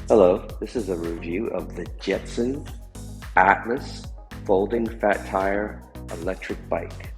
Hello, this is a review of the JETSON Atlas folding fat tire electric bike.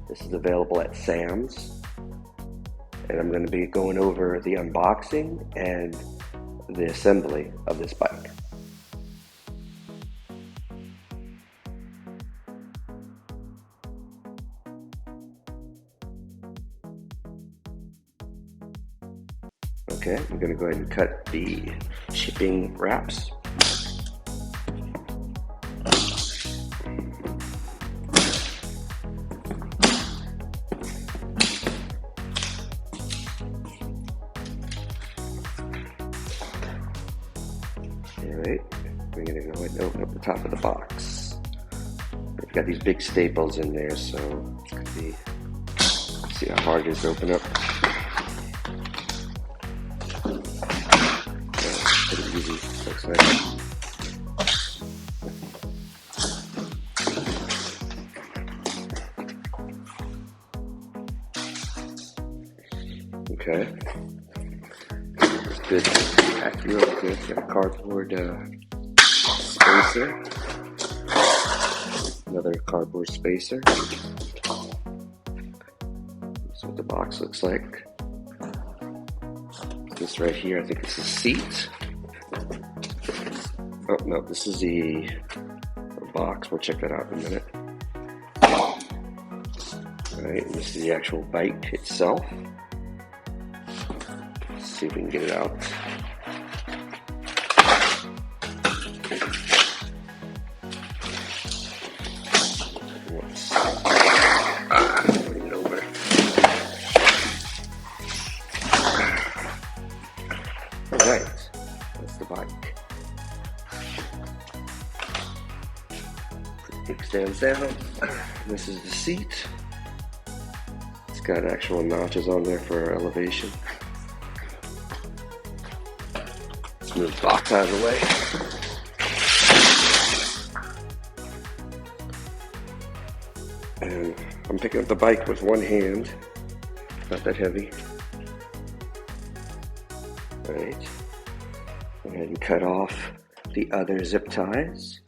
This is available at Sam's, and I'm going to be going over the unboxing and the assembly of this bike. Okay, I'm going to go ahead and cut the shipping wraps. Alright, we're going to go ahead and open up the top of the box. We've got these big staples in there, so it's going to be, see how hard it is to open up. Pretty easy, looks like. Okay. It's good. Packed real good. Got a cardboard spacer. Another cardboard spacer. That's what the box looks like. This right here, I think it's a seat. Oh, no, this is the box. We'll check that out in a minute. Alright, and this is the actual bike itself. Let's see if we can get it out. Whoops. Bring it over. Alright, that's the bike. It stands down. This is the seat. It's got actual notches on there for elevation. Let's move the box out of the way. And I'm picking up the bike with one hand. Not that heavy. Alright. Go ahead and cut off the other zip ties.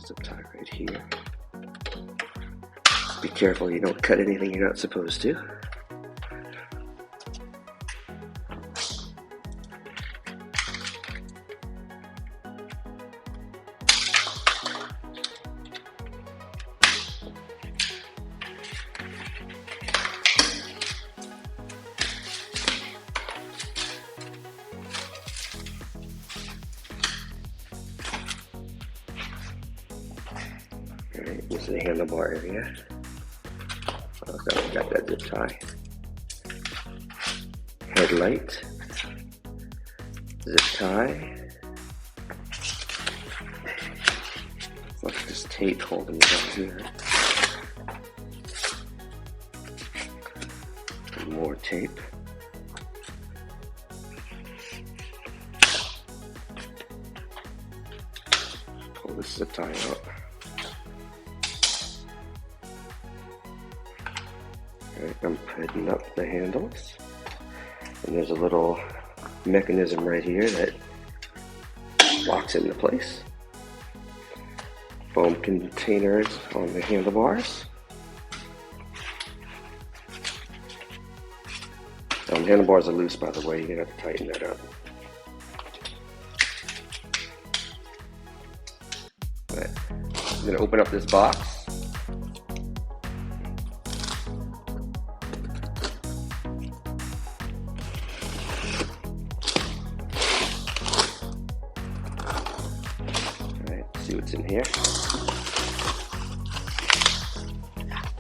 Zip tie right here. Be careful you don't cut anything you're not supposed to. Alright, this is the handlebar area. Okay, got that zip tie. Headlight. Zip tie. It's like this tape holding it up here. And more tape. Pull this zip tie out. Alright, I'm putting up the handles, and there's a little mechanism right here that locks into place. Foam containers on the handlebars. Handlebars are loose, by the way. You're gonna have to tighten that up. But I'm gonna open up this box. See what's in here.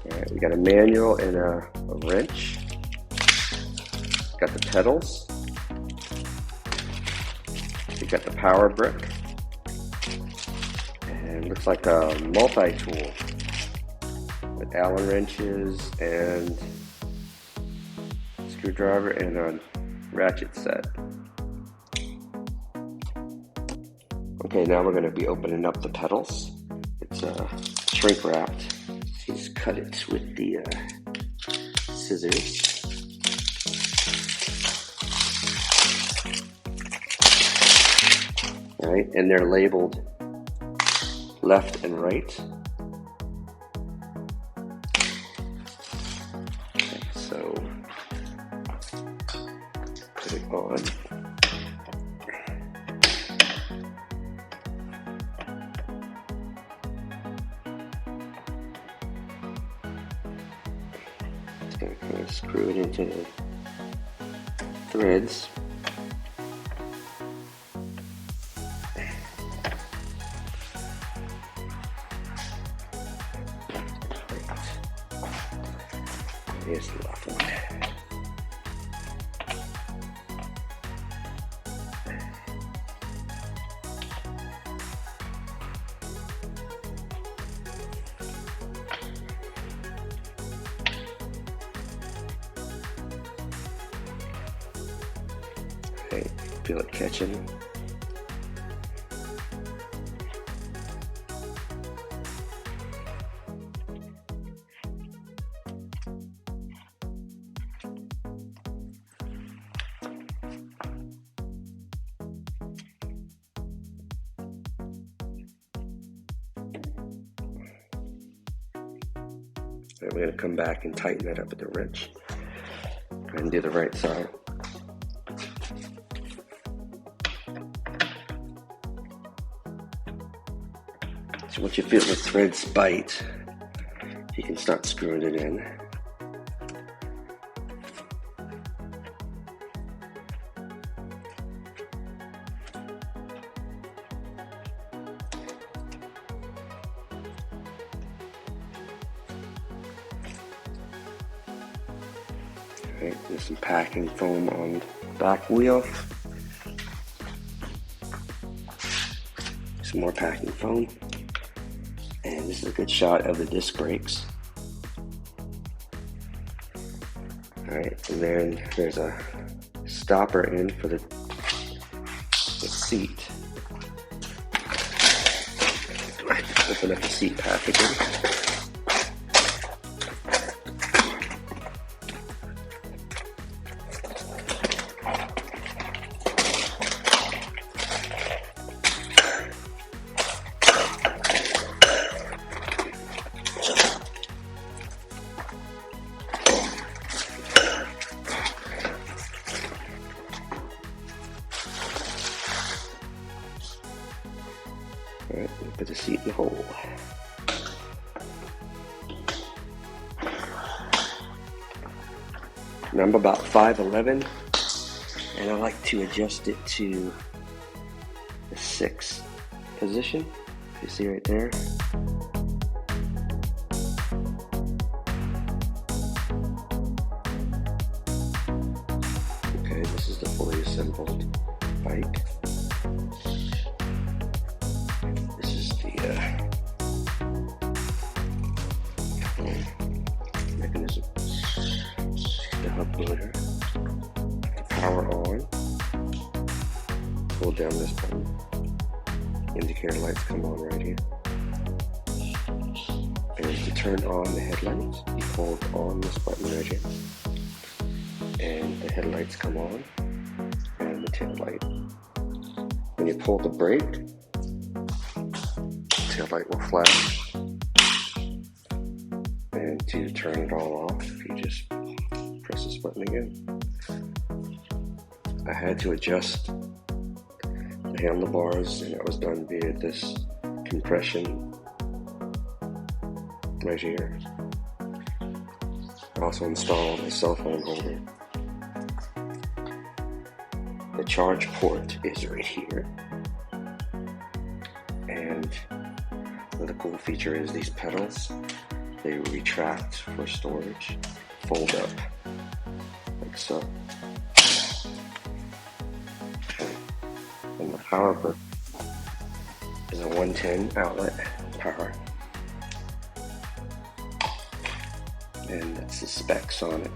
Alright, we got a manual and a wrench. Got the pedals. We got the power brick. And looks like a multi-tool. with Allen wrenches and screwdriver and a ratchet set. Okay, now we're going to be opening up the pedals. It's shrink wrapped. Just cut it with the scissors. All right, and they're labeled left and right. Okay, so put it on. Just gonna kind of screw it into the threads. Here's the left one. Okay, feel it catching. And we're going to come back and tighten that up with the wrench and do the right side. So once you feel the threads bite, you can start screwing it in. Alright, there's some packing foam on the back wheel. Some more packing foam. And this is a good shot of the disc brakes. Alright, and then there's a stopper in for the seat. Open up the seat packaging. Alright, put the seat in the hole. Now I'm about 5'11", and I like to adjust it to the 6th position. You see right there. Okay, this is the fully assembled bike. Mechanism. The hub motor. Power on. Pull down this button. Indicator lights come on right here. And to turn on the headlights, you hold on this button right here. And the headlights come on. And the tail light. When you pull the brake, the tail light will flash. And to turn it all off, you just press this button again. I had to adjust the handlebars, and that was done via this compression right here. I also installed a cell phone holder. The charge port is right here. And another cool feature is these pedals. They retract for storage, fold up, like so. And the power brick is a 110 outlet power. and that's the specs on it.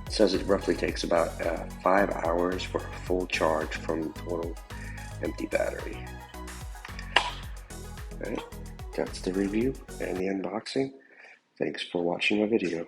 It says it roughly takes about 5 hours for a full charge from total empty battery. Alright, that's the review and the unboxing. Thanks for watching my video.